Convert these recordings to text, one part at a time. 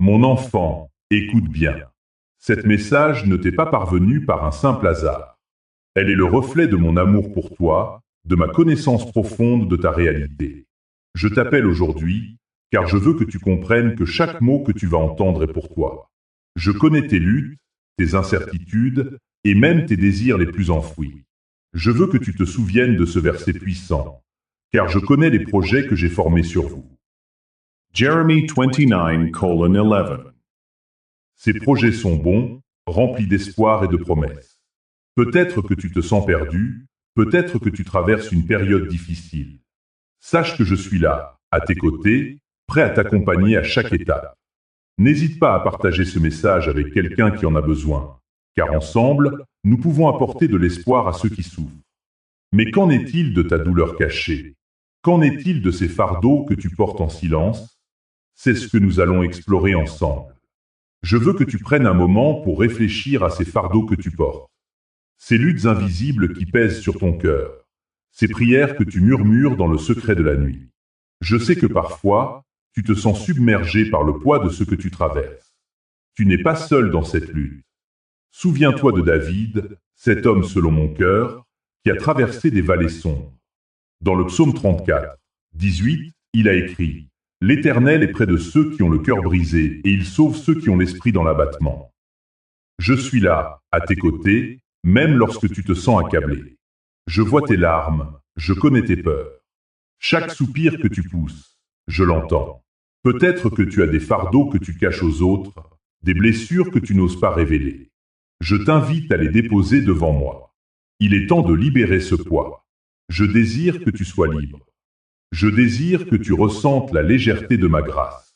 Mon enfant, écoute bien. Cette message ne t'est pas parvenue par un simple hasard. Elle est le reflet de mon amour pour toi, de ma connaissance profonde de ta réalité. Je t'appelle aujourd'hui, car je veux que tu comprennes que chaque mot que tu vas entendre est pour toi. Je connais tes luttes, tes incertitudes, et même tes désirs les plus enfouis. Je veux que tu te souviennes de ce verset puissant, car je connais les projets que j'ai formés sur vous. Jeremy 29:11. Ces projets sont bons, remplis d'espoir et de promesses. Peut-être que tu te sens perdu, peut-être que tu traverses une période difficile. Sache que je suis là, à tes côtés, prêt à t'accompagner à chaque étape. N'hésite pas à partager ce message avec quelqu'un qui en a besoin, car ensemble, nous pouvons apporter de l'espoir à ceux qui souffrent. Mais qu'en est-il de ta douleur cachée? Qu'en est-il de ces fardeaux que tu portes en silence? C'est ce que nous allons explorer ensemble. Je veux que tu prennes un moment pour réfléchir à ces fardeaux que tu portes, ces luttes invisibles qui pèsent sur ton cœur, ces prières que tu murmures dans le secret de la nuit. Je sais que parfois, tu te sens submergé par le poids de ce que tu traverses. Tu n'es pas seul dans cette lutte. Souviens-toi de David, cet homme selon mon cœur, qui a traversé des vallées sombres. Dans le psaume 34, 18, il a écrit « L'Éternel est près de ceux qui ont le cœur brisé, et il sauve ceux qui ont l'esprit dans l'abattement. » Je suis là, à tes côtés, même lorsque tu te sens accablé. Je vois tes larmes, je connais tes peurs. Chaque soupir que tu pousses, je l'entends. Peut-être que tu as des fardeaux que tu caches aux autres, des blessures que tu n'oses pas révéler. Je t'invite à les déposer devant moi. Il est temps de libérer ce poids. Je désire que tu sois libre. Je désire que tu ressentes la légèreté de ma grâce.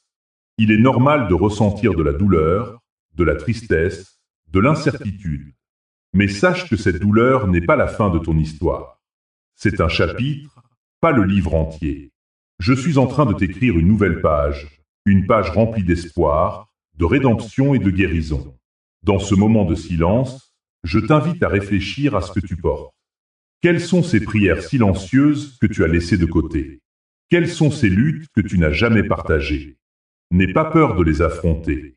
Il est normal de ressentir de la douleur, de la tristesse, de l'incertitude. Mais sache que cette douleur n'est pas la fin de ton histoire. C'est un chapitre, pas le livre entier. Je suis en train de t'écrire une page remplie d'espoir, de rédemption et de guérison. Dans ce moment de silence, je t'invite à réfléchir à ce que tu portes. Quelles sont ces prières silencieuses que tu as laissées de côté? Quelles sont ces luttes que tu n'as jamais partagées? N'aie pas peur de les affronter.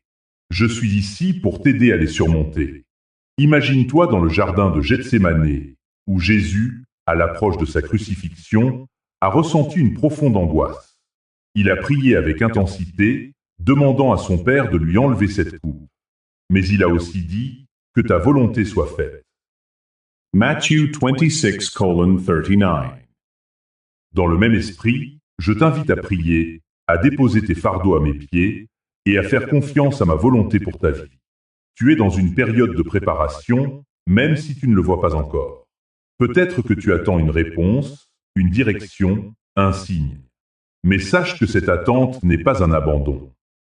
Je suis ici pour t'aider à les surmonter. Imagine-toi dans le jardin de Gethsémanée, où Jésus, à l'approche de sa crucifixion, a ressenti une profonde angoisse. Il a prié avec intensité, demandant à son Père de lui enlever cette coupe. Mais il a aussi dit « Que ta volonté soit faite ». Matthew 26:39. Dans le même esprit, je t'invite à prier, à déposer tes fardeaux à mes pieds et à faire confiance à ma volonté pour ta vie. Tu es dans une période de préparation, même si tu ne le vois pas encore. Peut-être que tu attends une réponse, une direction, un signe. Mais sache que cette attente n'est pas un abandon.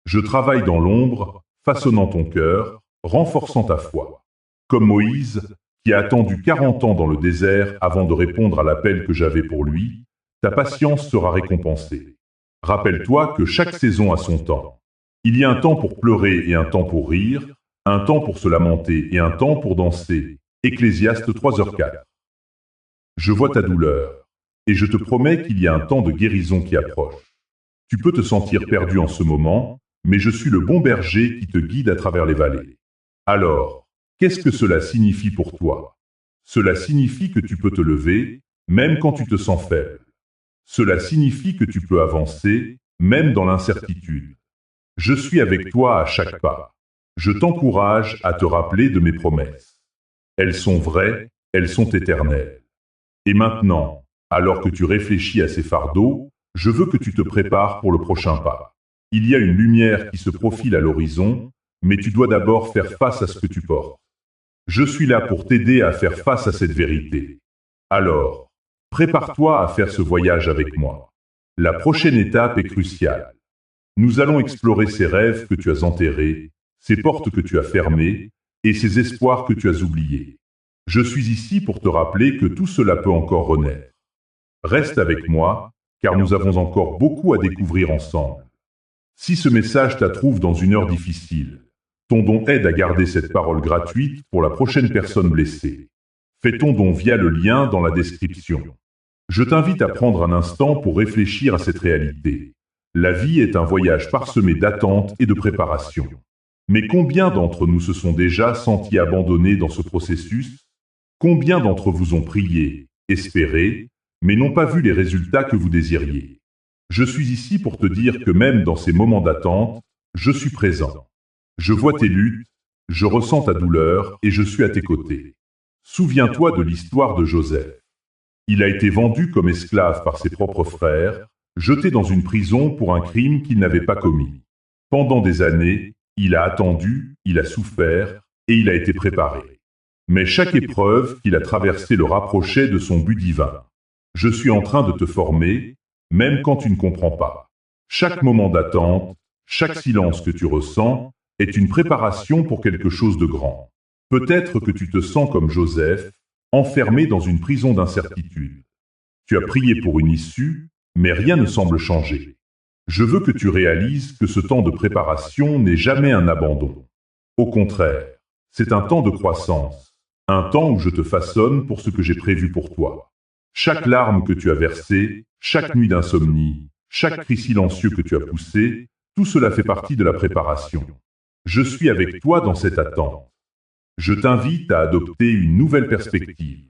Je travaille dans l'ombre, façonnant ton cœur, renforçant ta foi. Comme Moïse, qui a attendu 40 ans dans le désert avant de répondre à l'appel que j'avais pour lui, ta patience sera récompensée. Rappelle-toi que chaque saison a son temps. Il y a un temps pour pleurer et un temps pour rire, un temps pour se lamenter et un temps pour danser. Ecclésiaste 3h04. Je vois ta douleur, et je te promets qu'il y a un temps de guérison qui approche. Tu peux te sentir perdu en ce moment, mais je suis le bon berger qui te guide à travers les vallées. Alors, qu'est-ce que cela signifie pour toi? Cela signifie que tu peux te lever, même quand tu te sens faible. Cela signifie que tu peux avancer, même dans l'incertitude. Je suis avec toi à chaque pas. Je t'encourage à te rappeler de mes promesses. Elles sont vraies, elles sont éternelles. Et maintenant, alors que tu réfléchis à ces fardeaux, je veux que tu te prépares pour le prochain pas. Il y a une lumière qui se profile à l'horizon, mais tu dois d'abord faire face à ce que tu portes. Je suis là pour t'aider à faire face à cette vérité. Alors, prépare-toi à faire ce voyage avec moi. La prochaine étape est cruciale. Nous allons explorer ces rêves que tu as enterrés, ces portes que tu as fermées et ces espoirs que tu as oubliés. Je suis ici pour te rappeler que tout cela peut encore renaître. Reste avec moi, car nous avons encore beaucoup à découvrir ensemble. Si ce message t'attrouve dans une heure difficile, ton don aide à garder cette parole gratuite pour la prochaine personne blessée. Fais ton don via le lien dans la description. Je t'invite à prendre un instant pour réfléchir à cette réalité. La vie est un voyage parsemé d'attentes et de préparation. Mais combien d'entre nous se sont déjà sentis abandonnés dans ce processus? Combien d'entre vous ont prié, espéré, mais n'ont pas vu les résultats que vous désiriez? Je suis ici pour te dire que même dans ces moments d'attente, je suis présent. Je vois tes luttes, je ressens ta douleur et je suis à tes côtés. Souviens-toi de l'histoire de Joseph. Il a été vendu comme esclave par ses propres frères, jeté dans une prison pour un crime qu'il n'avait pas commis. Pendant des années, il a attendu, il a souffert et il a été préparé. Mais chaque épreuve qu'il a traversée le rapprochait de son but divin. Je suis en train de te former, même quand tu ne comprends pas. Chaque moment d'attente, chaque silence que tu ressens, est une préparation pour quelque chose de grand. Peut-être que tu te sens comme Joseph, enfermé dans une prison d'incertitude. Tu as prié pour une issue, mais rien ne semble changer. Je veux que tu réalises que ce temps de préparation n'est jamais un abandon. Au contraire, c'est un temps de croissance, un temps où je te façonne pour ce que j'ai prévu pour toi. Chaque larme que tu as versée, chaque nuit d'insomnie, chaque cri silencieux que tu as poussé, tout cela fait partie de la préparation. Je suis avec toi dans cette attente. Je t'invite à adopter une nouvelle perspective.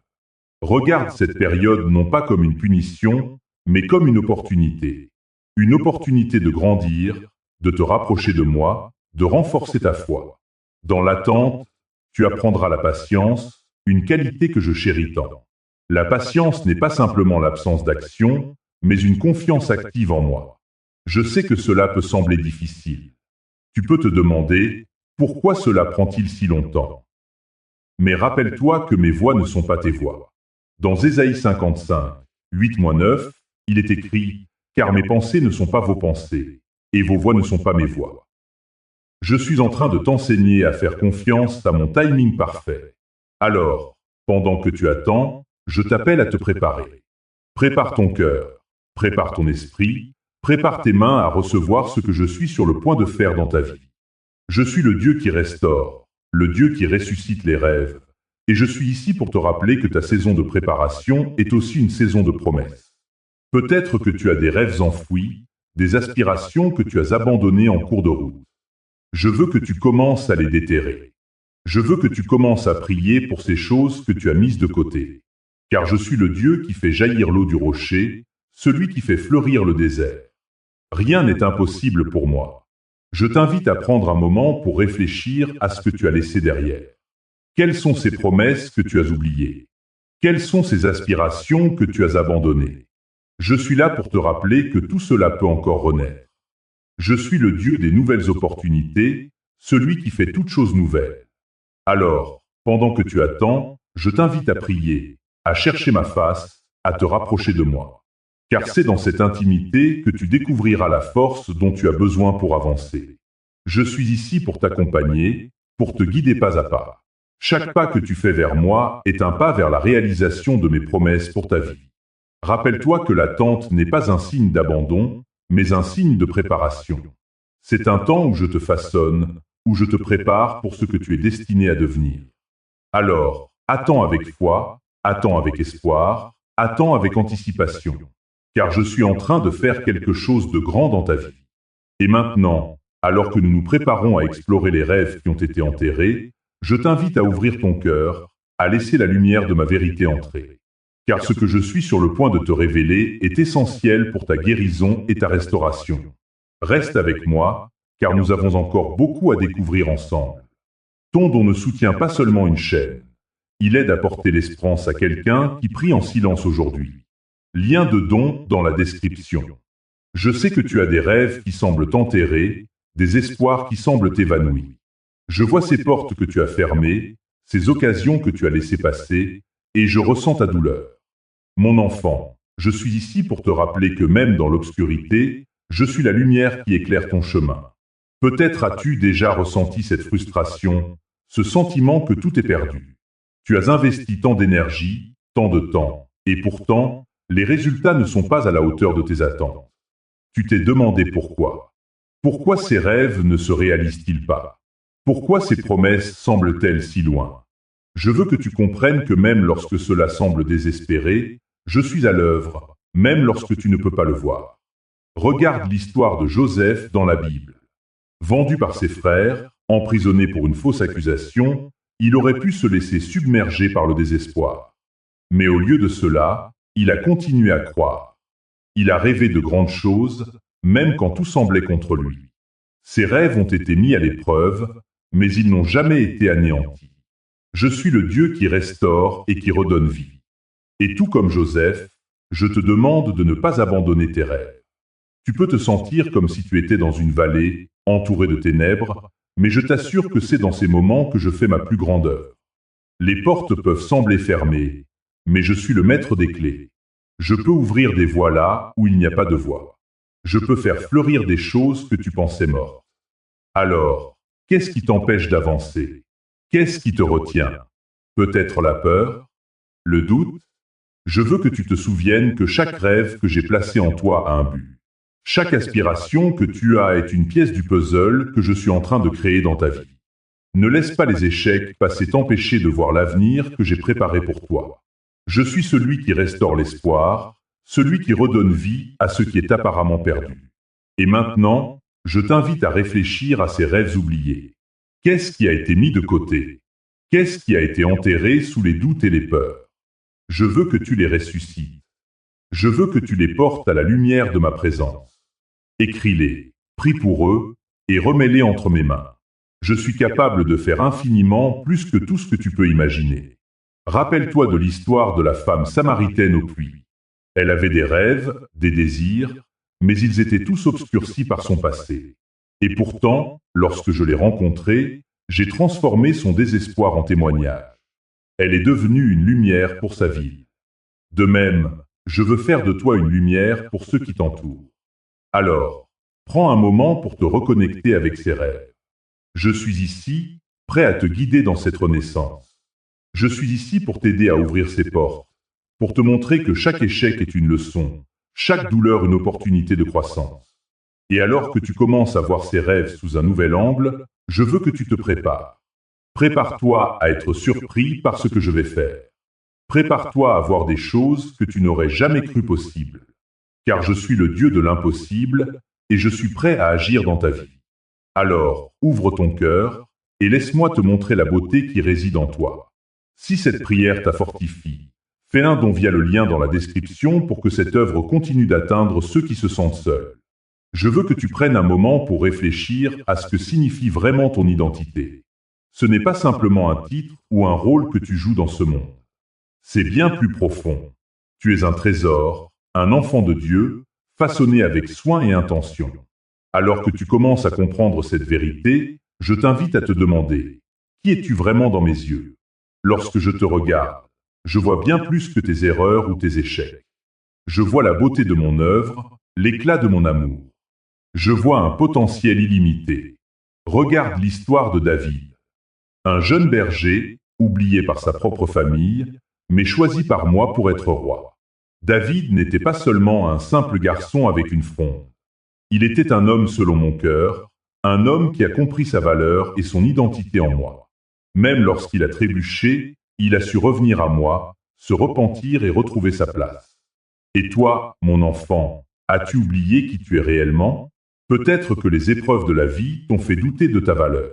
Regarde cette période non pas comme une punition, mais comme une opportunité. Une opportunité de grandir, de te rapprocher de moi, de renforcer ta foi. Dans l'attente, tu apprendras la patience, une qualité que je chéris tant. La patience n'est pas simplement l'absence d'action, mais une confiance active en moi. Je sais que cela peut sembler difficile. Tu peux te demander, pourquoi cela prend-il si longtemps? Mais rappelle-toi que mes voies ne sont pas tes voies. Dans Ésaïe 55, 8-9, il est écrit « Car mes pensées ne sont pas vos pensées, et vos voies ne sont pas mes voies. » Je suis en train de t'enseigner à faire confiance à mon timing parfait. Alors, pendant que tu attends, je t'appelle à te préparer. Prépare ton cœur, prépare ton esprit, prépare tes mains à recevoir ce que je suis sur le point de faire dans ta vie. Je suis le Dieu qui restaure, le Dieu qui ressuscite les rêves, et je suis ici pour te rappeler que ta saison de préparation est aussi une saison de promesses. Peut-être que tu as des rêves enfouis, des aspirations que tu as abandonnées en cours de route. Je veux que tu commences à les déterrer. Je veux que tu commences à prier pour ces choses que tu as mises de côté. Car je suis le Dieu qui fait jaillir l'eau du rocher, celui qui fait fleurir le désert. Rien n'est impossible pour moi. Je t'invite à prendre un moment pour réfléchir à ce que tu as laissé derrière. Quelles sont ces promesses que tu as oubliées? Quelles sont ces aspirations que tu as abandonnées? Je suis là pour te rappeler que tout cela peut encore renaître. Je suis le Dieu des nouvelles opportunités, celui qui fait toutes choses nouvelles. Alors, pendant que tu attends, je t'invite à prier, à chercher ma face, à te rapprocher de moi. Car c'est dans cette intimité que tu découvriras la force dont tu as besoin pour avancer. Je suis ici pour t'accompagner, pour te guider pas à pas. Chaque pas que tu fais vers moi est un pas vers la réalisation de mes promesses pour ta vie. Rappelle-toi que l'attente n'est pas un signe d'abandon, mais un signe de préparation. C'est un temps où je te façonne, où je te prépare pour ce que tu es destiné à devenir. Alors, attends avec foi, attends avec espoir, attends avec anticipation, car je suis en train de faire quelque chose de grand dans ta vie. Et maintenant, alors que nous nous préparons à explorer les rêves qui ont été enterrés, je t'invite à ouvrir ton cœur, à laisser la lumière de ma vérité entrer. Car ce que je suis sur le point de te révéler est essentiel pour ta guérison et ta restauration. Reste avec moi, car nous avons encore beaucoup à découvrir ensemble. Ton don ne soutient pas seulement une chaîne. Il aide à porter l'espérance à quelqu'un qui prie en silence aujourd'hui. Lien de don dans la description. Je sais que tu as des rêves qui semblent t'enterrer, des espoirs qui semblent t'évanouir. Je vois ces portes que tu as fermées, ces occasions que tu as laissées passer, et je ressens ta douleur. Mon enfant, je suis ici pour te rappeler que même dans l'obscurité, je suis la lumière qui éclaire ton chemin. Peut-être as-tu déjà ressenti cette frustration, ce sentiment que tout est perdu. Tu as investi tant d'énergie, tant de temps, et pourtant, les résultats ne sont pas à la hauteur de tes attentes. Tu t'es demandé pourquoi. Pourquoi ces rêves ne se réalisent-ils pas? Pourquoi ces promesses semblent-elles si loin? Je veux que tu comprennes que même lorsque cela semble désespéré, je suis à l'œuvre, même lorsque tu ne peux pas le voir. Regarde l'histoire de Joseph dans la Bible. Vendu par ses frères, emprisonné pour une fausse accusation, il aurait pu se laisser submerger par le désespoir. Mais au lieu de cela, il a continué à croire. Il a rêvé de grandes choses, même quand tout semblait contre lui. Ses rêves ont été mis à l'épreuve, mais ils n'ont jamais été anéantis. Je suis le Dieu qui restaure et qui redonne vie. Et tout comme Joseph, je te demande de ne pas abandonner tes rêves. Tu peux te sentir comme si tu étais dans une vallée, entouré de ténèbres, mais je t'assure que c'est dans ces moments que je fais ma plus grande œuvre. Les portes peuvent sembler fermées, mais je suis le maître des clés. Je peux ouvrir des voies là où il n'y a pas de voie. Je peux faire fleurir des choses que tu pensais mortes. Alors, qu'est-ce qui t'empêche d'avancer? Qu'est-ce qui te retient? Peut-être la peur? Le doute? Je veux que tu te souviennes que chaque rêve que j'ai placé en toi a un but. Chaque aspiration que tu as est une pièce du puzzle que je suis en train de créer dans ta vie. Ne laisse pas les échecs passer t'empêcher de voir l'avenir que j'ai préparé pour toi. Je suis celui qui restaure l'espoir, celui qui redonne vie à ce qui est apparemment perdu. Et maintenant, je t'invite à réfléchir à ces rêves oubliés. Qu'est-ce qui a été mis de côté? Qu'est-ce qui a été enterré sous les doutes et les peurs? Je veux que tu les ressuscites. Je veux que tu les portes à la lumière de ma présence. Écris-les, prie pour eux, et remets-les entre mes mains. Je suis capable de faire infiniment plus que tout ce que tu peux imaginer. Rappelle-toi de l'histoire de la femme samaritaine au puits. Elle avait des rêves, des désirs, mais ils étaient tous obscurcis par son passé. Et pourtant, lorsque je l'ai rencontrée, j'ai transformé son désespoir en témoignage. Elle est devenue une lumière pour sa ville. De même, je veux faire de toi une lumière pour ceux qui t'entourent. Alors, prends un moment pour te reconnecter avec ces rêves. Je suis ici, prêt à te guider dans cette renaissance. Je suis ici pour t'aider à ouvrir ces portes, pour te montrer que chaque échec est une leçon, chaque douleur une opportunité de croissance. Et alors que tu commences à voir ces rêves sous un nouvel angle, je veux que tu te prépares. Prépare-toi à être surpris par ce que je vais faire. Prépare-toi à voir des choses que tu n'aurais jamais cru possibles. Car je suis le Dieu de l'impossible et je suis prêt à agir dans ta vie. Alors, ouvre ton cœur et laisse-moi te montrer la beauté qui réside en toi. Si cette prière t'a fortifié, fais un don via le lien dans la description pour que cette œuvre continue d'atteindre ceux qui se sentent seuls. Je veux que tu prennes un moment pour réfléchir à ce que signifie vraiment ton identité. Ce n'est pas simplement un titre ou un rôle que tu joues dans ce monde. C'est bien plus profond. Tu es un trésor, un enfant de Dieu, façonné avec soin et intention. Alors que tu commences à comprendre cette vérité, je t'invite à te demander, qui es-tu vraiment dans mes yeux? Lorsque je te regarde, je vois bien plus que tes erreurs ou tes échecs. Je vois la beauté de mon œuvre, l'éclat de mon amour. Je vois un potentiel illimité. Regarde l'histoire de David. Un jeune berger, oublié par sa propre famille, mais choisi par moi pour être roi. David n'était pas seulement un simple garçon avec une fronde. Il était un homme selon mon cœur, un homme qui a compris sa valeur et son identité en moi. Même lorsqu'il a trébuché, il a su revenir à moi, se repentir et retrouver sa place. Et toi, mon enfant, as-tu oublié qui tu es réellement? Peut-être que les épreuves de la vie t'ont fait douter de ta valeur.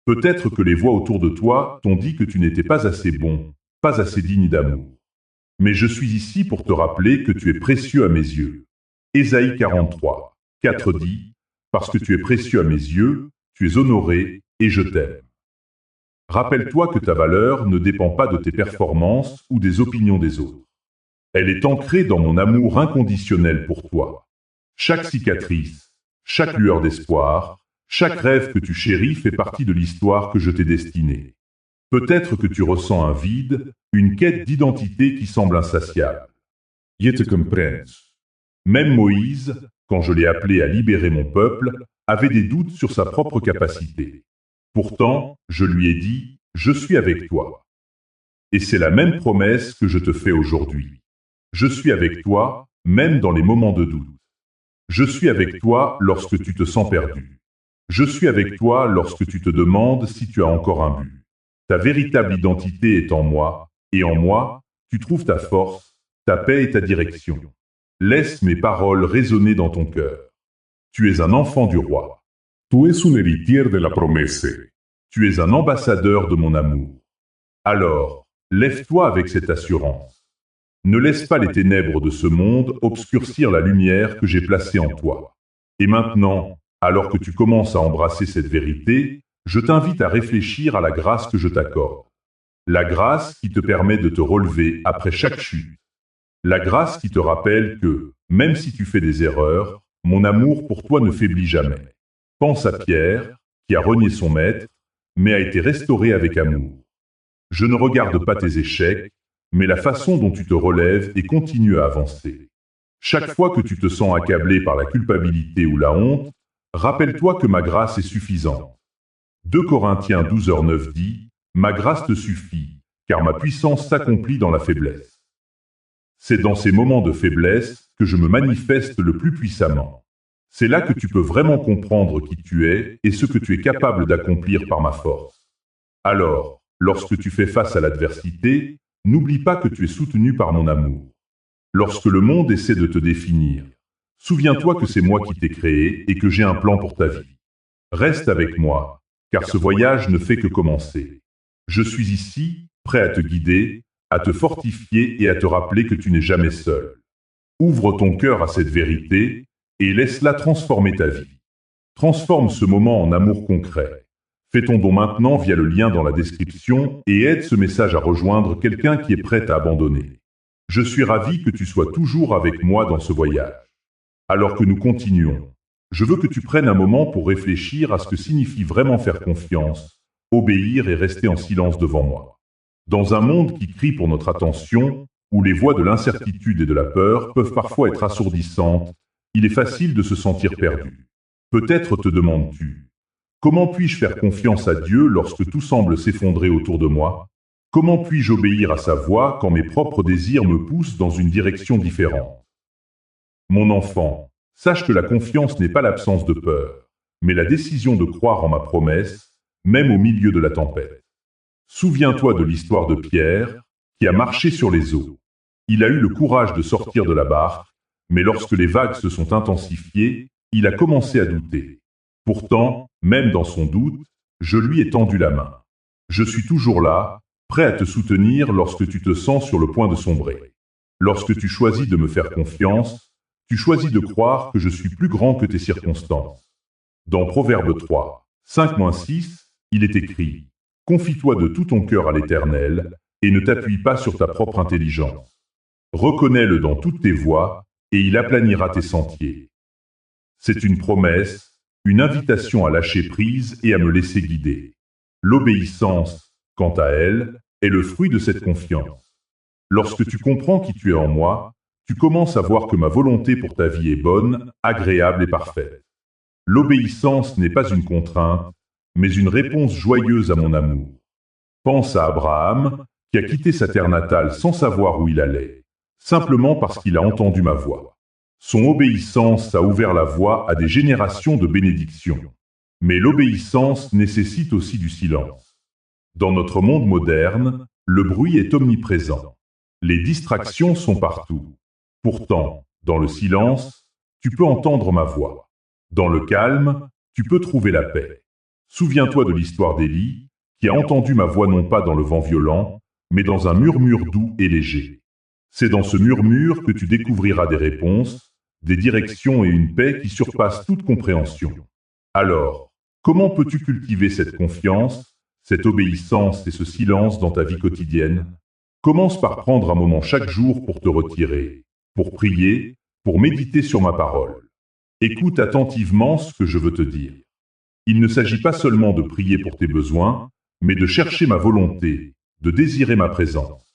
Peut-être que les voix autour de toi t'ont dit que tu n'étais pas assez bon, pas assez digne d'amour. Mais je suis ici pour te rappeler que tu es précieux à mes yeux. Ésaïe 43, 4 dit, « Parce que tu es précieux à mes yeux, tu es honoré et je t'aime. » Rappelle-toi que ta valeur ne dépend pas de tes performances ou des opinions des autres. Elle est ancrée dans mon amour inconditionnel pour toi. Chaque cicatrice, chaque lueur d'espoir, chaque rêve que tu chéris fait partie de l'histoire que je t'ai destinée. Peut-être que tu ressens un vide, une quête d'identité qui semble insatiable. Je te comprends. Même Moïse, quand je l'ai appelé à libérer mon peuple, avait des doutes sur sa propre capacité. Pourtant, je lui ai dit, « Je suis avec toi. » Et c'est la même promesse que je te fais aujourd'hui. Je suis avec toi, même dans les moments de doute. Je suis avec toi lorsque tu te sens perdu. Je suis avec toi lorsque tu te demandes si tu as encore un but. Ta véritable identité est en moi, et en moi, tu trouves ta force, ta paix et ta direction. Laisse mes paroles résonner dans ton cœur. Tu es un enfant du roi. Tú es un héritier de la promesa. Tu es un ambassadeur de mon amour. Alors, lève-toi avec cette assurance. Ne laisse pas les ténèbres de ce monde obscurcir la lumière que j'ai placée en toi. Et maintenant, alors que tu commences à embrasser cette vérité, je t'invite à réfléchir à la grâce que je t'accorde. La grâce qui te permet de te relever après chaque chute. La grâce qui te rappelle que, même si tu fais des erreurs, mon amour pour toi ne faiblit jamais. Pense à Pierre, qui a renié son maître, mais a été restauré avec amour. Je ne regarde pas tes échecs, mais la façon dont tu te relèves et continues à avancer. Chaque fois que tu te sens accablé par la culpabilité ou la honte, rappelle-toi que ma grâce est suffisante. 2 Corinthiens 12h9 dit « Ma grâce te suffit, car ma puissance s'accomplit dans la faiblesse. » C'est dans ces moments de faiblesse que je me manifeste le plus puissamment. C'est là que tu peux vraiment comprendre qui tu es et ce que tu es capable d'accomplir par ma force. Alors, lorsque tu fais face à l'adversité, n'oublie pas que tu es soutenu par mon amour. Lorsque le monde essaie de te définir, souviens-toi que c'est moi qui t'ai créé et que j'ai un plan pour ta vie. Reste avec moi, car ce voyage ne fait que commencer. Je suis ici, prêt à te guider, à te fortifier et à te rappeler que tu n'es jamais seul. Ouvre ton cœur à cette vérité et laisse-la transformer ta vie. Transforme ce moment en amour concret. Fais ton don maintenant via le lien dans la description et aide ce message à rejoindre quelqu'un qui est prêt à abandonner. Je suis ravi que tu sois toujours avec moi dans ce voyage. Alors que nous continuons, je veux que tu prennes un moment pour réfléchir à ce que signifie vraiment faire confiance, obéir et rester en silence devant moi. Dans un monde qui crie pour notre attention, où les voix de l'incertitude et de la peur peuvent parfois être assourdissantes, il est facile de se sentir perdu. Peut-être te demandes-tu, comment puis-je faire confiance à Dieu lorsque tout semble s'effondrer autour de moi? Comment puis-je obéir à sa voix quand mes propres désirs me poussent dans une direction différente? Mon enfant, sache que la confiance n'est pas l'absence de peur, mais la décision de croire en ma promesse, même au milieu de la tempête. Souviens-toi de l'histoire de Pierre, qui a marché sur les eaux. Il a eu le courage de sortir de la barque, mais lorsque les vagues se sont intensifiées, il a commencé à douter. Pourtant, même dans son doute, je lui ai tendu la main. Je suis toujours là, prêt à te soutenir lorsque tu te sens sur le point de sombrer. Lorsque tu choisis de me faire confiance, tu choisis de croire que je suis plus grand que tes circonstances. Dans Proverbe 3, 5-6, il est écrit « Confie-toi de tout ton cœur à l'Éternel, et ne t'appuie pas sur ta propre intelligence. Reconnais-le dans toutes tes voies, et il aplanira tes sentiers. » C'est une promesse, une invitation à lâcher prise et à me laisser guider. L'obéissance, quant à elle, est le fruit de cette confiance. Lorsque tu comprends qui tu es en moi, tu commences à voir que ma volonté pour ta vie est bonne, agréable et parfaite. L'obéissance n'est pas une contrainte, mais une réponse joyeuse à mon amour. Pense à Abraham, qui a quitté sa terre natale sans savoir où il allait, simplement parce qu'il a entendu ma voix. Son obéissance a ouvert la voie à des générations de bénédictions. Mais l'obéissance nécessite aussi du silence. Dans notre monde moderne, le bruit est omniprésent. Les distractions sont partout. Pourtant, dans le silence, tu peux entendre ma voix. Dans le calme, tu peux trouver la paix. Souviens-toi de l'histoire d'Élie, qui a entendu ma voix non pas dans le vent violent, mais dans un murmure doux et léger. C'est dans ce murmure que tu découvriras des réponses, des directions et une paix qui surpassent toute compréhension. Alors, comment peux-tu cultiver cette confiance, cette obéissance et ce silence dans ta vie quotidienne? Commence par prendre un moment chaque jour pour te retirer, pour prier, pour méditer sur ma parole. Écoute attentivement ce que je veux te dire. Il ne s'agit pas seulement de prier pour tes besoins, mais de chercher ma volonté, de désirer ma présence.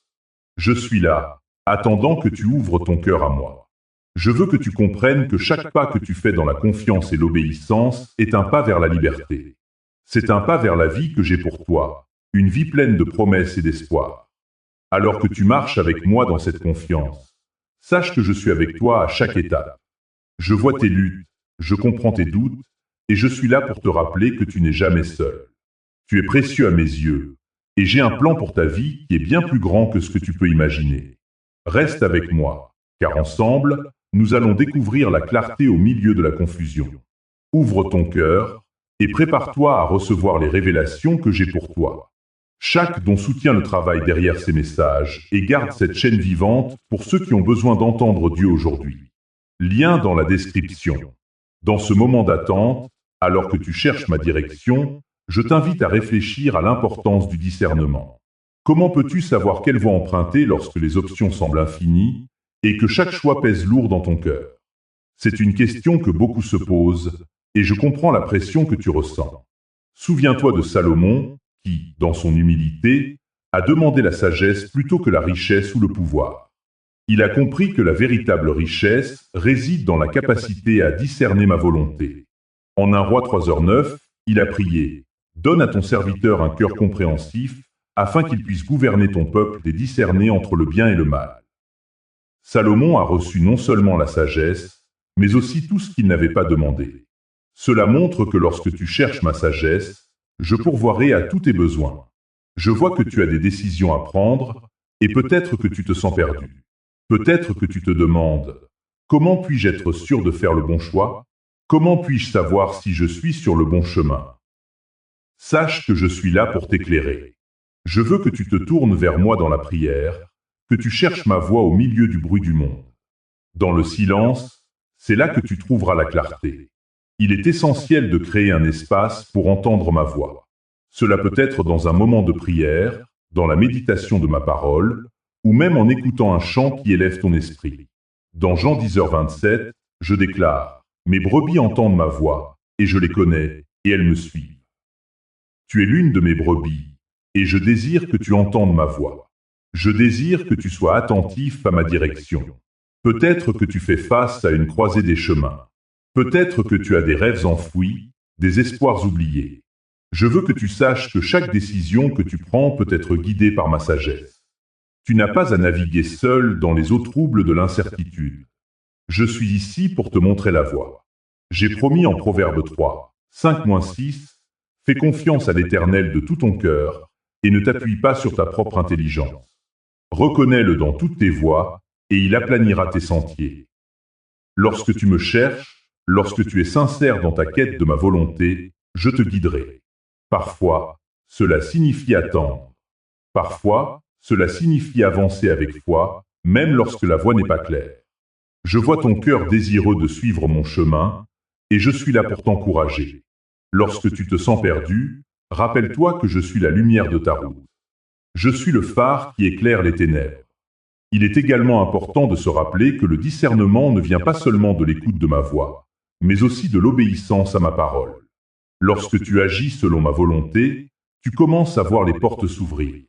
Je suis là, attendant que tu ouvres ton cœur à moi. Je veux que tu comprennes que chaque pas que tu fais dans la confiance et l'obéissance est un pas vers la liberté. C'est un pas vers la vie que j'ai pour toi, une vie pleine de promesses et d'espoir. Alors que tu marches avec moi dans cette confiance, sache que je suis avec toi à chaque étape. Je vois tes luttes, je comprends tes doutes, et je suis là pour te rappeler que tu n'es jamais seul. Tu es précieux à mes yeux, et j'ai un plan pour ta vie qui est bien plus grand que ce que tu peux imaginer. Reste avec moi, car ensemble, nous allons découvrir la clarté au milieu de la confusion. Ouvre ton cœur et prépare-toi à recevoir les révélations que j'ai pour toi. Chaque don soutient le travail derrière ces messages et garde cette chaîne vivante pour ceux qui ont besoin d'entendre Dieu aujourd'hui. Lien dans la description. Dans ce moment d'attente, alors que tu cherches ma direction, je t'invite à réfléchir à l'importance du discernement. Comment peux-tu savoir quelle voie emprunter lorsque les options semblent infinies et que chaque choix pèse lourd dans ton cœur? C'est une question que beaucoup se posent et je comprends la pression que tu ressens. Souviens-toi de Salomon qui, dans son humilité, a demandé la sagesse plutôt que la richesse ou le pouvoir. Il a compris que la véritable richesse réside dans la capacité à discerner ma volonté. En 1 Roi 3h9, il a prié « Donne à ton serviteur un cœur compréhensif, afin qu'il puisse gouverner ton peuple et discerner entre le bien et le mal. » Salomon a reçu non seulement la sagesse, mais aussi tout ce qu'il n'avait pas demandé. Cela montre que lorsque tu cherches ma sagesse, je pourvoirai à tous tes besoins. Je vois que tu as des décisions à prendre, et peut-être que tu te sens perdu. Peut-être que tu te demandes « Comment puis-je être sûr de faire le bon choix? Comment puis-je savoir si je suis sur le bon chemin ?» Sache que je suis là pour t'éclairer. Je veux que tu te tournes vers moi dans la prière, que tu cherches ma voix au milieu du bruit du monde. Dans le silence, c'est là que tu trouveras la clarté. Il est essentiel de créer un espace pour entendre ma voix. Cela peut être dans un moment de prière, dans la méditation de ma parole, ou même en écoutant un chant qui élève ton esprit. Dans Jean 10h27, je déclare « Mes brebis entendent ma voix, et je les connais, et elles me suivent. » Tu es l'une de mes brebis, et je désire que tu entendes ma voix. Je désire que tu sois attentif à ma direction. Peut-être que tu fais face à une croisée des chemins. Peut-être que tu as des rêves enfouis, des espoirs oubliés. Je veux que tu saches que chaque décision que tu prends peut être guidée par ma sagesse. Tu n'as pas à naviguer seul dans les eaux troubles de l'incertitude. Je suis ici pour te montrer la voie. J'ai promis en Proverbe 3, 5-6, fais confiance à l'Éternel de tout ton cœur et ne t'appuie pas sur ta propre intelligence. Reconnais-le dans toutes tes voies et il aplanira tes sentiers. Lorsque tu me cherches, lorsque tu es sincère dans ta quête de ma volonté, je te guiderai. Parfois, cela signifie attendre. Parfois, cela signifie avancer avec foi, même lorsque la voie n'est pas claire. Je vois ton cœur désireux de suivre mon chemin, et je suis là pour t'encourager. Lorsque tu te sens perdu, rappelle-toi que je suis la lumière de ta route. Je suis le phare qui éclaire les ténèbres. Il est également important de se rappeler que le discernement ne vient pas seulement de l'écoute de ma voix, mais aussi de l'obéissance à ma parole. Lorsque tu agis selon ma volonté, tu commences à voir les portes s'ouvrir.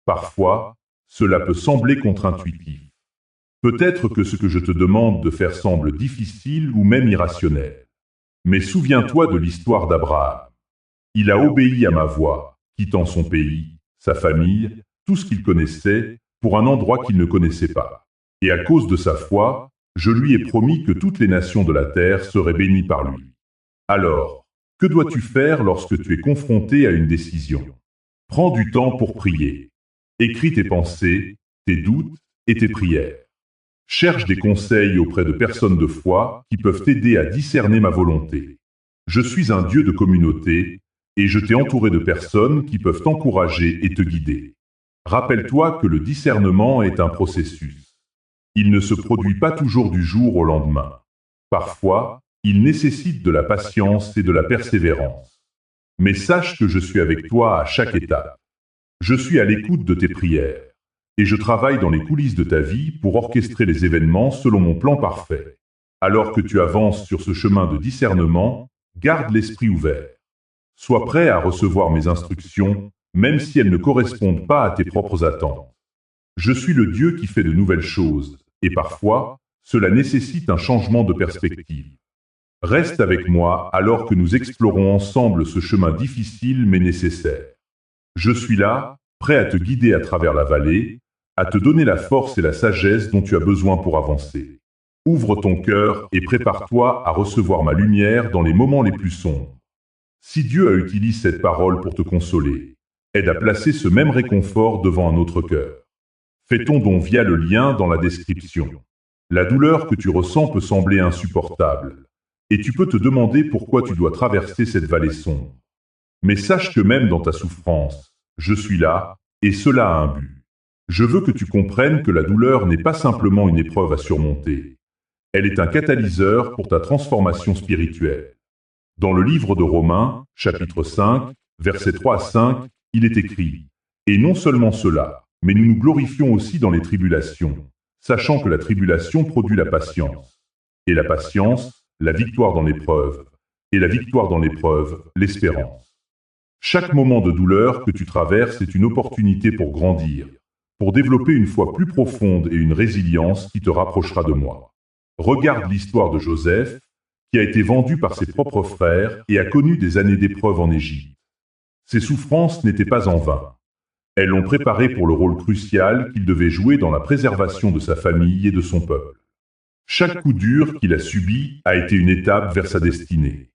Parfois, cela peut sembler contre-intuitif. Peut-être que ce que je te demande de faire semble difficile ou même irrationnel. Mais souviens-toi de l'histoire d'Abraham. Il a obéi à ma voix, quittant son pays, sa famille, tout ce qu'il connaissait, pour un endroit qu'il ne connaissait pas. Et à cause de sa foi, je lui ai promis que toutes les nations de la terre seraient bénies par lui. Alors, que dois-tu faire lorsque tu es confronté à une décision? Prends du temps pour prier. Écris tes pensées, tes doutes et tes prières. Cherche des conseils auprès de personnes de foi qui peuvent t'aider à discerner ma volonté. Je suis un Dieu de communauté et je t'ai entouré de personnes qui peuvent t'encourager et te guider. Rappelle-toi que le discernement est un processus. Il ne se produit pas toujours du jour au lendemain. Parfois, il nécessite de la patience et de la persévérance. Mais sache que je suis avec toi à chaque étape. Je suis à l'écoute de tes prières, et je travaille dans les coulisses de ta vie pour orchestrer les événements selon mon plan parfait. Alors que tu avances sur ce chemin de discernement, garde l'esprit ouvert. Sois prêt à recevoir mes instructions, même si elles ne correspondent pas à tes propres attentes. Je suis le Dieu qui fait de nouvelles choses, et parfois, cela nécessite un changement de perspective. Reste avec moi alors que nous explorons ensemble ce chemin difficile mais nécessaire. Je suis là, prêt à te guider à travers la vallée, à te donner la force et la sagesse dont tu as besoin pour avancer. Ouvre ton cœur et prépare-toi à recevoir ma lumière dans les moments les plus sombres. Si Dieu a utilisé cette parole pour te consoler, aide à placer ce même réconfort devant un autre cœur. Fais ton don via le lien dans la description. La douleur que tu ressens peut sembler insupportable, et tu peux te demander pourquoi tu dois traverser cette vallée sombre. Mais sache que même dans ta souffrance, je suis là, et cela a un but. Je veux que tu comprennes que la douleur n'est pas simplement une épreuve à surmonter. Elle est un catalyseur pour ta transformation spirituelle. Dans le livre de Romains, chapitre 5, versets 3 à 5, il est écrit « Et non seulement cela, mais nous nous glorifions aussi dans les tribulations, sachant que la tribulation produit la patience. Et la patience, la victoire dans l'épreuve. Et la victoire dans l'épreuve, l'espérance. Chaque moment de douleur que tu traverses est une opportunité pour grandir, pour développer une foi plus profonde et une résilience qui te rapprochera de moi. Regarde l'histoire de Joseph, qui a été vendu par ses propres frères et a connu des années d'épreuve en Égypte. Ses souffrances n'étaient pas en vain. Elles l'ont préparé pour le rôle crucial qu'il devait jouer dans la préservation de sa famille et de son peuple. Chaque coup dur qu'il a subi a été une étape vers sa destinée.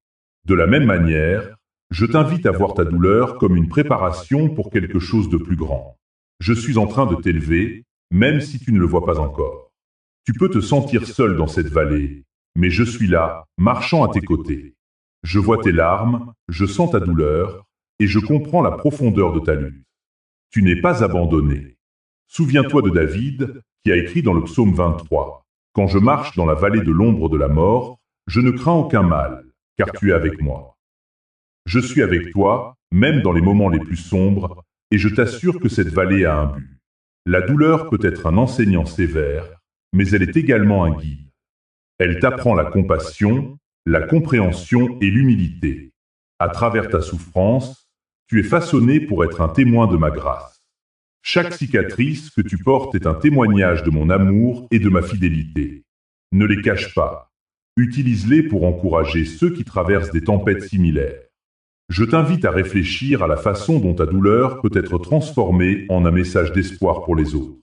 De la même manière, je t'invite à voir ta douleur comme une préparation pour quelque chose de plus grand. Je suis en train de t'élever, même si tu ne le vois pas encore. Tu peux te sentir seul dans cette vallée, mais je suis là, marchant à tes côtés. Je vois tes larmes, je sens ta douleur, et je comprends la profondeur de ta lutte. Tu n'es pas abandonné. Souviens-toi de David, qui a écrit dans le psaume 23, « Quand je marche dans la vallée de l'ombre de la mort, je ne crains aucun mal, car tu es avec moi. Je suis avec toi, même dans les moments les plus sombres, et je t'assure que cette vallée a un but. La douleur peut être un enseignant sévère, mais elle est également un guide. Elle t'apprend la compassion, la compréhension et l'humilité. À travers ta souffrance, tu es façonné pour être un témoin de ma grâce. Chaque cicatrice que tu portes est un témoignage de mon amour et de ma fidélité. Ne les cache pas. Utilise-les pour encourager ceux qui traversent des tempêtes similaires. Je t'invite à réfléchir à la façon dont ta douleur peut être transformée en un message d'espoir pour les autres.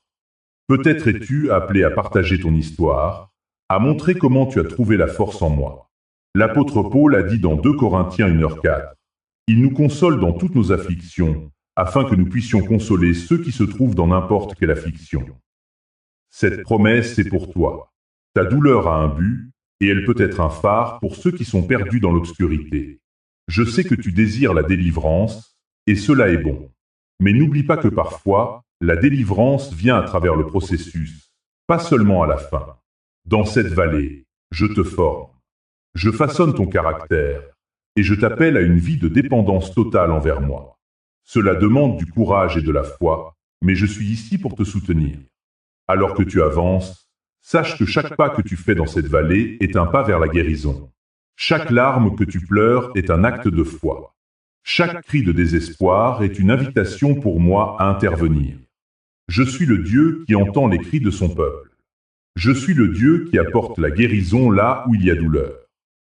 Peut-être es-tu appelé à partager ton histoire, à montrer comment tu as trouvé la force en moi. L'apôtre Paul a dit dans 2 Corinthiens 1h4, « Il nous console dans toutes nos afflictions, afin que nous puissions consoler ceux qui se trouvent dans n'importe quelle affliction. » Cette promesse est pour toi. Ta douleur a un but, et elle peut être un phare pour ceux qui sont perdus dans l'obscurité. Je sais que tu désires la délivrance, et cela est bon. Mais n'oublie pas que parfois, la délivrance vient à travers le processus, pas seulement à la fin. Dans cette vallée, je te forme. Je façonne ton caractère, et je t'appelle à une vie de dépendance totale envers moi. Cela demande du courage et de la foi, mais je suis ici pour te soutenir. Alors que tu avances, sache que chaque pas que tu fais dans cette vallée est un pas vers la guérison. Chaque larme que tu pleures est un acte de foi. Chaque cri de désespoir est une invitation pour moi à intervenir. Je suis le Dieu qui entend les cris de son peuple. Je suis le Dieu qui apporte la guérison là où il y a douleur.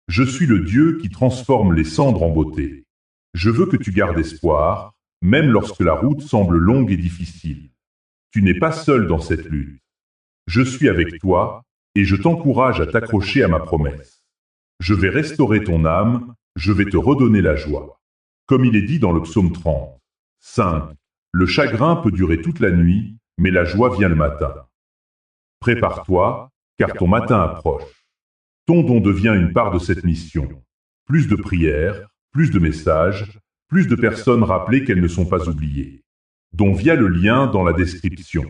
Je suis le Dieu qui transforme les cendres en beauté. Je veux que tu gardes espoir, même lorsque la route semble longue et difficile. Tu n'es pas seul dans cette lutte. Je suis avec toi, et je t'encourage à t'accrocher à ma promesse. Je vais restaurer ton âme, je vais te redonner la joie. Comme il est dit dans le psaume 30, 5, le chagrin peut durer toute la nuit, mais la joie vient le matin. Prépare-toi, car ton matin approche. Ton don devient une part de cette mission. Plus de prières, plus de messages, plus de personnes rappelées qu'elles ne sont pas oubliées. Dont via le lien dans la description.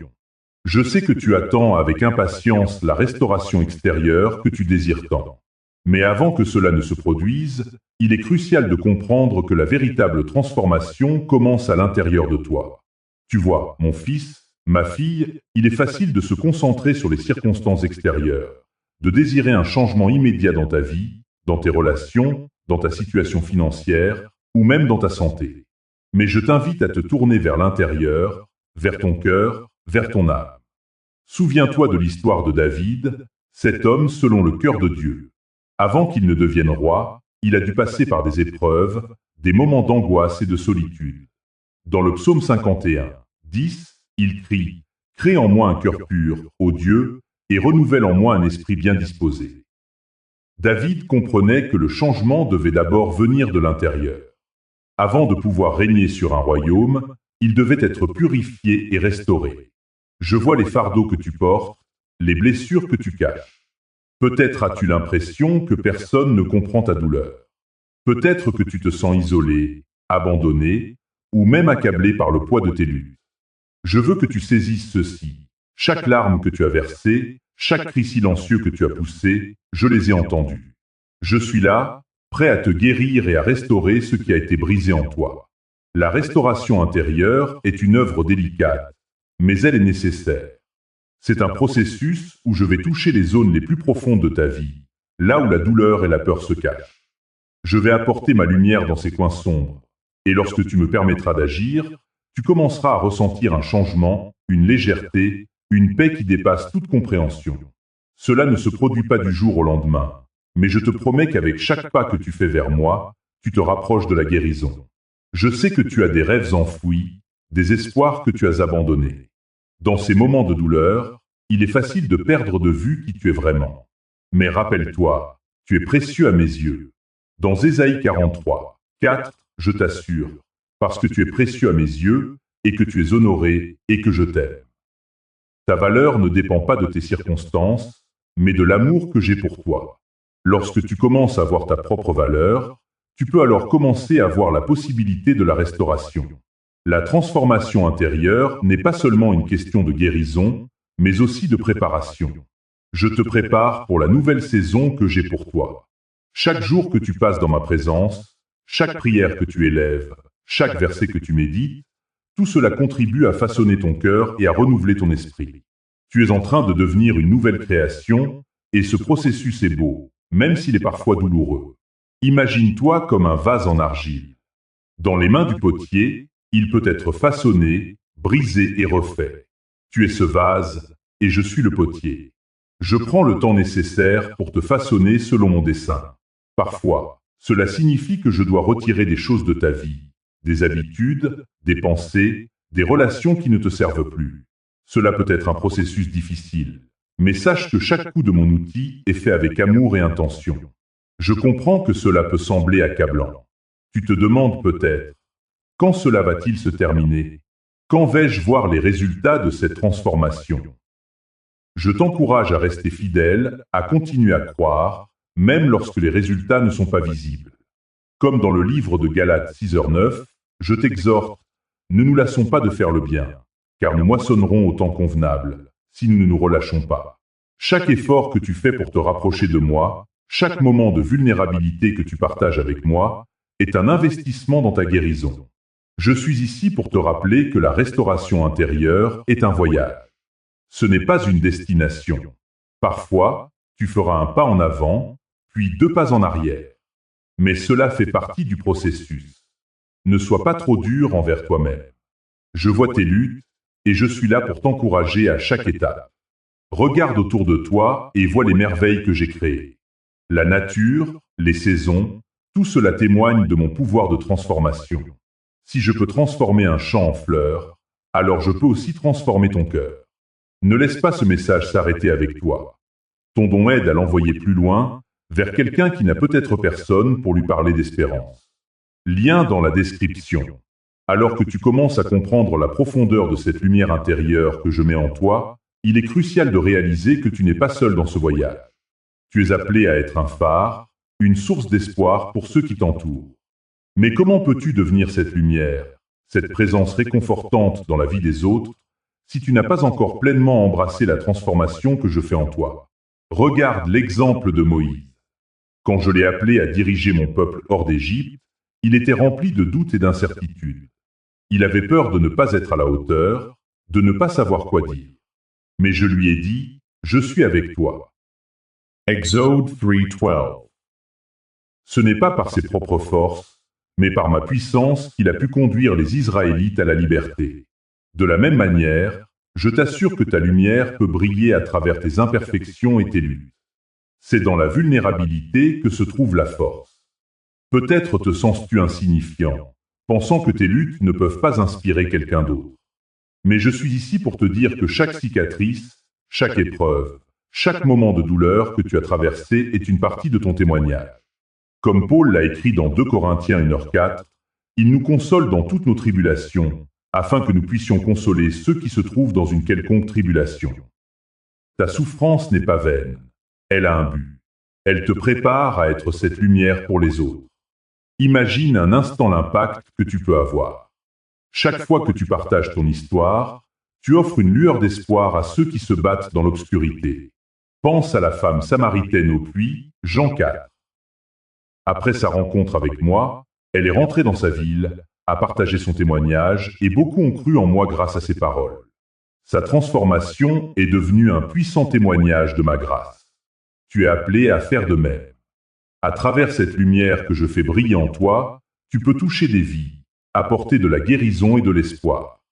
Je sais que tu attends avec impatience la restauration extérieure que tu désires tant. Mais avant que cela ne se produise, il est crucial de comprendre que la véritable transformation commence à l'intérieur de toi. Tu vois, mon fils, ma fille, il est facile de se concentrer sur les circonstances extérieures, de désirer un changement immédiat dans ta vie, dans tes relations, dans ta situation financière, ou même dans ta santé. Mais je t'invite à te tourner vers l'intérieur, vers ton cœur, vers ton âme. Souviens-toi de l'histoire de David, cet homme selon le cœur de Dieu. Avant qu'il ne devienne roi, il a dû passer par des épreuves, des moments d'angoisse et de solitude. Dans le psaume 51, 10, il crie « Crée en moi un cœur pur, ô Dieu, et renouvelle en moi un esprit bien disposé. » David comprenait que le changement devait d'abord venir de l'intérieur. Avant de pouvoir régner sur un royaume, il devait être purifié et restauré. Je vois les fardeaux que tu portes, les blessures que tu caches. Peut-être as-tu l'impression que personne ne comprend ta douleur. Peut-être que tu te sens isolé, abandonné, ou même accablé par le poids de tes luttes. Je veux que tu saisisses ceci. Chaque larme que tu as versée, chaque cri silencieux que tu as poussé, je les ai entendus. Je suis là, prêt à te guérir et à restaurer ce qui a été brisé en toi. La restauration intérieure est une œuvre délicate, mais elle est nécessaire. C'est un processus où je vais toucher les zones les plus profondes de ta vie, là où la douleur et la peur se cachent. Je vais apporter ma lumière dans ces coins sombres, et lorsque tu me permettras d'agir, tu commenceras à ressentir un changement, une légèreté, une paix qui dépasse toute compréhension. Cela ne se produit pas du jour au lendemain, mais je te promets qu'avec chaque pas que tu fais vers moi, tu te rapproches de la guérison. Je sais que tu as des rêves enfouis, des espoirs que tu as abandonnés. Dans ces moments de douleur, il est facile de perdre de vue qui tu es vraiment. Mais rappelle-toi, tu es précieux à mes yeux. Dans Ésaïe 43, 4, je t'assure, parce que tu es précieux à mes yeux, et que tu es honoré, et que je t'aime. Ta valeur ne dépend pas de tes circonstances, mais de l'amour que j'ai pour toi. Lorsque tu commences à voir ta propre valeur, tu peux alors commencer à voir la possibilité de la restauration. La transformation intérieure n'est pas seulement une question de guérison, mais aussi de préparation. Je te prépare pour la nouvelle saison que j'ai pour toi. Chaque jour que tu passes dans ma présence, chaque prière que tu élèves, chaque verset que tu médites, tout cela contribue à façonner ton cœur et à renouveler ton esprit. Tu es en train de devenir une nouvelle création, et ce processus est beau, même s'il est parfois douloureux. Imagine-toi comme un vase en argile. Dans les mains du potier, il peut être façonné, brisé et refait. Tu es ce vase, et je suis le potier. Je prends le temps nécessaire pour te façonner selon mon dessein. Parfois, cela signifie que je dois retirer des choses de ta vie, des habitudes, des pensées, des relations qui ne te servent plus. Cela peut être un processus difficile, mais sache que chaque coup de mon outil est fait avec amour et intention. Je comprends que cela peut sembler accablant. Tu te demandes peut-être, quand cela va-t-il se terminer? Quand vais-je voir les résultats de cette transformation? Je t'encourage à rester fidèle, à continuer à croire, même lorsque les résultats ne sont pas visibles. Comme dans le livre de Galates 6h9, je t'exhorte, ne nous lassons pas de faire le bien, car nous moissonnerons au temps convenable, si nous ne nous relâchons pas. Chaque effort que tu fais pour te rapprocher de moi, chaque moment de vulnérabilité que tu partages avec moi, est un investissement dans ta guérison. Je suis ici pour te rappeler que la restauration intérieure est un voyage. Ce n'est pas une destination. Parfois, tu feras un pas en avant, puis 2 pas en arrière. Mais cela fait partie du processus. Ne sois pas trop dur envers toi-même. Je vois tes luttes, et je suis là pour t'encourager à chaque étape. Regarde autour de toi et vois les merveilles que j'ai créées. La nature, les saisons, tout cela témoigne de mon pouvoir de transformation. Si je peux transformer un champ en fleurs, alors je peux aussi transformer ton cœur. Ne laisse pas ce message s'arrêter avec toi. Ton don aide à l'envoyer plus loin, vers quelqu'un qui n'a peut-être personne pour lui parler d'espérance. Lien dans la description. Alors que tu commences à comprendre la profondeur de cette lumière intérieure que je mets en toi, il est crucial de réaliser que tu n'es pas seul dans ce voyage. Tu es appelé à être un phare, une source d'espoir pour ceux qui t'entourent. Mais comment peux-tu devenir cette lumière, cette présence réconfortante dans la vie des autres, si tu n'as pas encore pleinement embrassé la transformation que je fais en toi? Regarde l'exemple de Moïse. Quand je l'ai appelé à diriger mon peuple hors d'Égypte, il était rempli de doutes et d'incertitudes. Il avait peur de ne pas être à la hauteur, de ne pas savoir quoi dire. Mais je lui ai dit, « Je suis avec toi. » Exode 3:12. Ce n'est pas par ses propres forces, mais par ma puissance qu'il a pu conduire les Israélites à la liberté. De la même manière, je t'assure que ta lumière peut briller à travers tes imperfections et tes luttes. C'est dans la vulnérabilité que se trouve la force. Peut-être te sens-tu insignifiant, pensant que tes luttes ne peuvent pas inspirer quelqu'un d'autre. Mais je suis ici pour te dire que chaque cicatrice, chaque épreuve, chaque moment de douleur que tu as traversé est une partie de ton témoignage. Comme Paul l'a écrit dans 2 Corinthiens 1h4, il nous console dans toutes nos tribulations, afin que nous puissions consoler ceux qui se trouvent dans une quelconque tribulation. Ta souffrance n'est pas vaine. Elle a un but. Elle te prépare à être cette lumière pour les autres. Imagine un instant l'impact que tu peux avoir. Chaque fois que tu partages ton histoire, tu offres une lueur d'espoir à ceux qui se battent dans l'obscurité. Pense à la femme samaritaine au puits, Jean 4. Après sa rencontre avec moi, elle est rentrée dans sa ville, a partagé son témoignage et beaucoup ont cru en moi grâce à ses paroles. Sa transformation est devenue un puissant témoignage de ma grâce. Tu es appelé à faire de même. À travers cette lumière que je fais briller en toi, tu peux toucher des vies, apporter de la guérison et de l'espoir.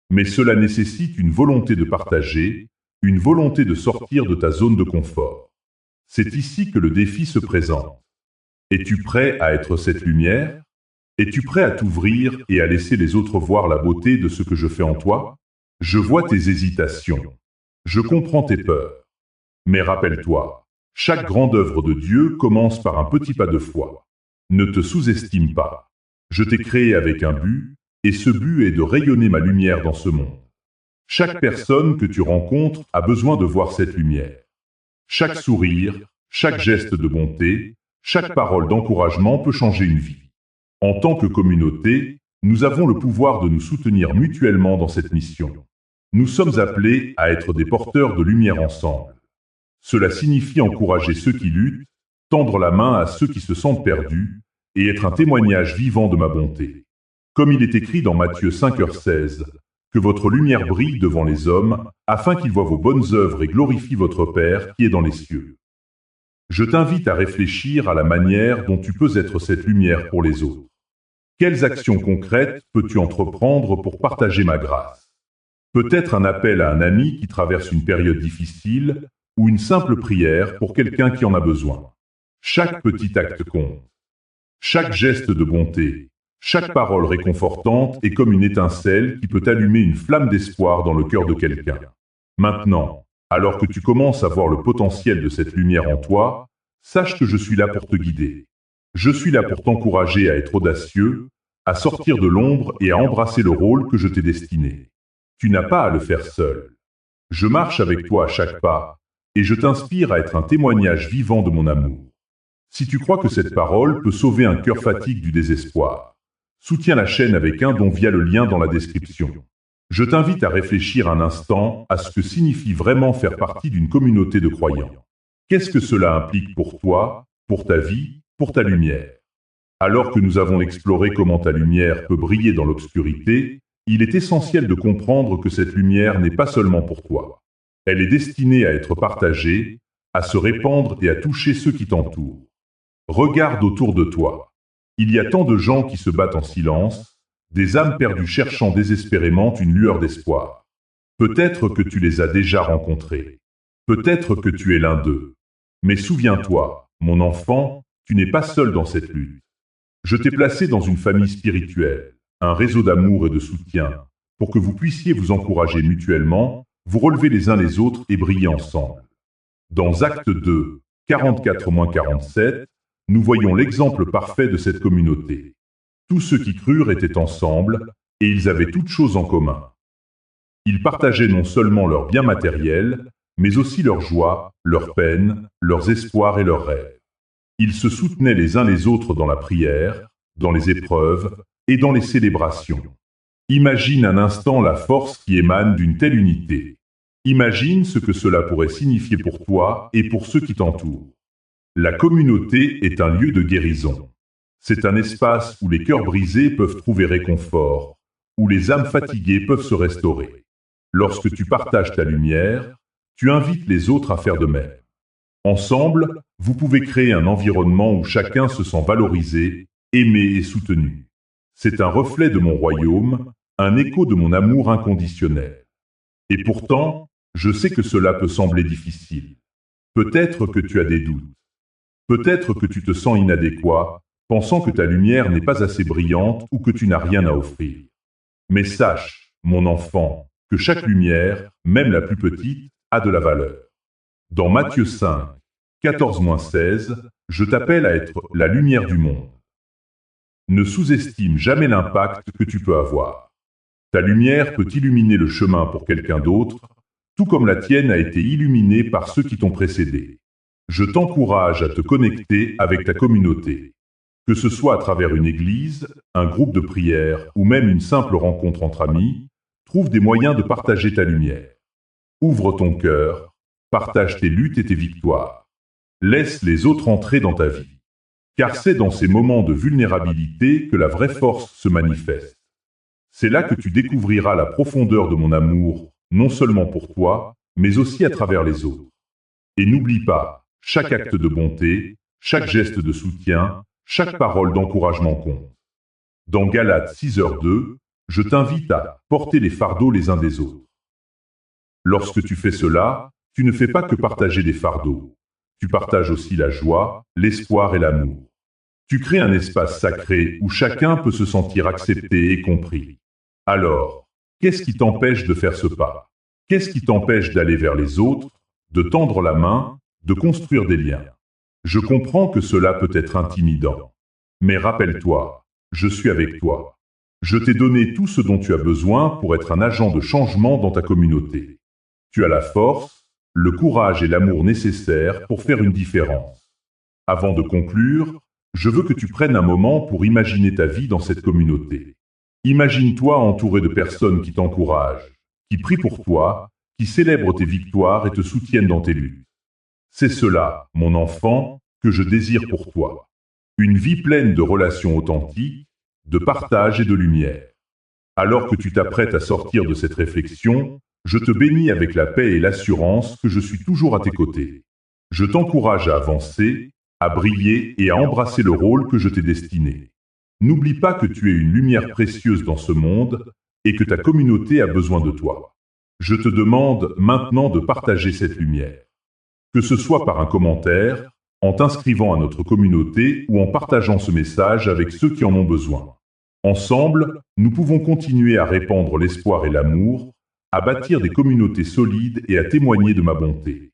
Mais cela nécessite une volonté de partager, une volonté de sortir de ta zone de confort. C'est ici que le défi se présente. Es-tu prêt à être cette lumière? Es-tu prêt à t'ouvrir et à laisser les autres voir la beauté de ce que je fais en toi? Je vois tes hésitations. Je comprends tes peurs. Mais rappelle-toi, chaque grande œuvre de Dieu commence par un petit pas de foi. Ne te sous-estime pas. Je t'ai créé avec un but, et ce but est de rayonner ma lumière dans ce monde. Chaque personne que tu rencontres a besoin de voir cette lumière. Chaque sourire, chaque geste de bonté, chaque parole d'encouragement peut changer une vie. En tant que communauté, nous avons le pouvoir de nous soutenir mutuellement dans cette mission. Nous sommes appelés à être des porteurs de lumière ensemble. Cela signifie encourager ceux qui luttent, tendre la main à ceux qui se sentent perdus, et être un témoignage vivant de ma bonté. Comme il est écrit dans Matthieu 5h16, que votre lumière brille devant les hommes, afin qu'ils voient vos bonnes œuvres et glorifient votre Père qui est dans les cieux. Je t'invite à réfléchir à la manière dont tu peux être cette lumière pour les autres. Quelles actions concrètes peux-tu entreprendre pour partager ma grâce? Peut-être un appel à un ami qui traverse une période difficile, ou une simple prière pour quelqu'un qui en a besoin. Chaque petit acte compte. Chaque geste de bonté, chaque parole réconfortante est comme une étincelle qui peut allumer une flamme d'espoir dans le cœur de quelqu'un. Maintenant, alors que tu commences à voir le potentiel de cette lumière en toi, sache que je suis là pour te guider. Je suis là pour t'encourager à être audacieux, à sortir de l'ombre et à embrasser le rôle que je t'ai destiné. Tu n'as pas à le faire seul. Je marche avec toi à chaque pas, et je t'inspire à être un témoignage vivant de mon amour. Si tu crois que cette parole peut sauver un cœur fatigue du désespoir, soutiens la chaîne avec un don via le lien dans la description. Je t'invite à réfléchir un instant à ce que signifie vraiment faire partie d'une communauté de croyants. Qu'est-ce que cela implique pour toi, pour ta vie, pour ta lumière? Alors que nous avons exploré comment ta lumière peut briller dans l'obscurité, il est essentiel de comprendre que cette lumière n'est pas seulement pour toi. Elle est destinée à être partagée, à se répandre et à toucher ceux qui t'entourent. Regarde autour de toi. Il y a tant de gens qui se battent en silence, des âmes perdues cherchant désespérément une lueur d'espoir. Peut-être que tu les as déjà rencontrés. Peut-être que tu es l'un d'eux. Mais souviens-toi, mon enfant, tu n'es pas seul dans cette lutte. Je t'ai placé dans une famille spirituelle, un réseau d'amour et de soutien, pour que vous puissiez vous encourager mutuellement, vous relever les uns les autres et briller ensemble. Dans Acte 2, 44-47, nous voyons l'exemple parfait de cette communauté. Tous ceux qui crurent étaient ensemble, et ils avaient toutes choses en commun. Ils partageaient non seulement leurs biens matériels, mais aussi leurs joies, leurs peines, leurs espoirs et leurs rêves. Ils se soutenaient les uns les autres dans la prière, dans les épreuves et dans les célébrations. Imagine un instant la force qui émane d'une telle unité. Imagine ce que cela pourrait signifier pour toi et pour ceux qui t'entourent. La communauté est un lieu de guérison. C'est un espace où les cœurs brisés peuvent trouver réconfort, où les âmes fatiguées peuvent se restaurer. Lorsque tu partages ta lumière, tu invites les autres à faire de même. Ensemble, vous pouvez créer un environnement où chacun se sent valorisé, aimé et soutenu. C'est un reflet de mon royaume, un écho de mon amour inconditionnel. Et pourtant, je sais que cela peut sembler difficile. Peut-être que tu as des doutes. Peut-être que tu te sens inadéquat, pensant que ta lumière n'est pas assez brillante ou que tu n'as rien à offrir. Mais sache, mon enfant, que chaque lumière, même la plus petite, a de la valeur. Dans Matthieu 5, 14-16, je t'appelle à être la lumière du monde. Ne sous-estime jamais l'impact que tu peux avoir. Ta lumière peut illuminer le chemin pour quelqu'un d'autre, tout comme la tienne a été illuminée par ceux qui t'ont précédé. Je t'encourage à te connecter avec ta communauté. Que ce soit à travers une église, un groupe de prière ou même une simple rencontre entre amis, trouve des moyens de partager ta lumière. Ouvre ton cœur, partage tes luttes et tes victoires. Laisse les autres entrer dans ta vie. Car c'est dans ces moments de vulnérabilité que la vraie force se manifeste. C'est là que tu découvriras la profondeur de mon amour, non seulement pour toi, mais aussi à travers les autres. Et n'oublie pas, chaque acte de bonté, chaque geste de soutien, chaque parole d'encouragement compte. Dans Galates 6h2, je t'invite à porter les fardeaux les uns des autres. Lorsque tu fais cela, tu ne fais pas que partager des fardeaux. Tu partages aussi la joie, l'espoir et l'amour. Tu crées un espace sacré où chacun peut se sentir accepté et compris. Alors, qu'est-ce qui t'empêche de faire ce pas? Qu'est-ce qui t'empêche d'aller vers les autres, de tendre la main, de construire des liens? Je comprends que cela peut être intimidant. Mais rappelle-toi, je suis avec toi. Je t'ai donné tout ce dont tu as besoin pour être un agent de changement dans ta communauté. Tu as la force, le courage et l'amour nécessaires pour faire une différence. Avant de conclure, je veux que tu prennes un moment pour imaginer ta vie dans cette communauté. Imagine-toi entouré de personnes qui t'encouragent, qui prient pour toi, qui célèbrent tes victoires et te soutiennent dans tes luttes. C'est cela, mon enfant, que je désire pour toi. Une vie pleine de relations authentiques, de partage et de lumière. Alors que tu t'apprêtes à sortir de cette réflexion, je te bénis avec la paix et l'assurance que je suis toujours à tes côtés. Je t'encourage à avancer, à briller et à embrasser le rôle que je t'ai destiné. N'oublie pas que tu es une lumière précieuse dans ce monde et que ta communauté a besoin de toi. Je te demande maintenant de partager cette lumière. Que ce soit par un commentaire, en t'inscrivant à notre communauté ou en partageant ce message avec ceux qui en ont besoin. Ensemble, nous pouvons continuer à répandre l'espoir et l'amour, à bâtir des communautés solides et à témoigner de ma bonté.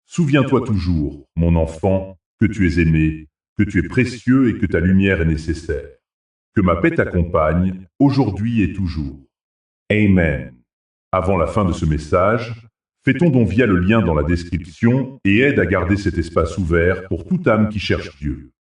Souviens-toi toujours, mon enfant, que tu es aimé, que tu es précieux et que ta lumière est nécessaire. Que ma paix t'accompagne, aujourd'hui et toujours. Amen. Avant la fin de ce message, fais ton don via le lien dans la description et aide à garder cet espace ouvert pour toute âme qui cherche Dieu.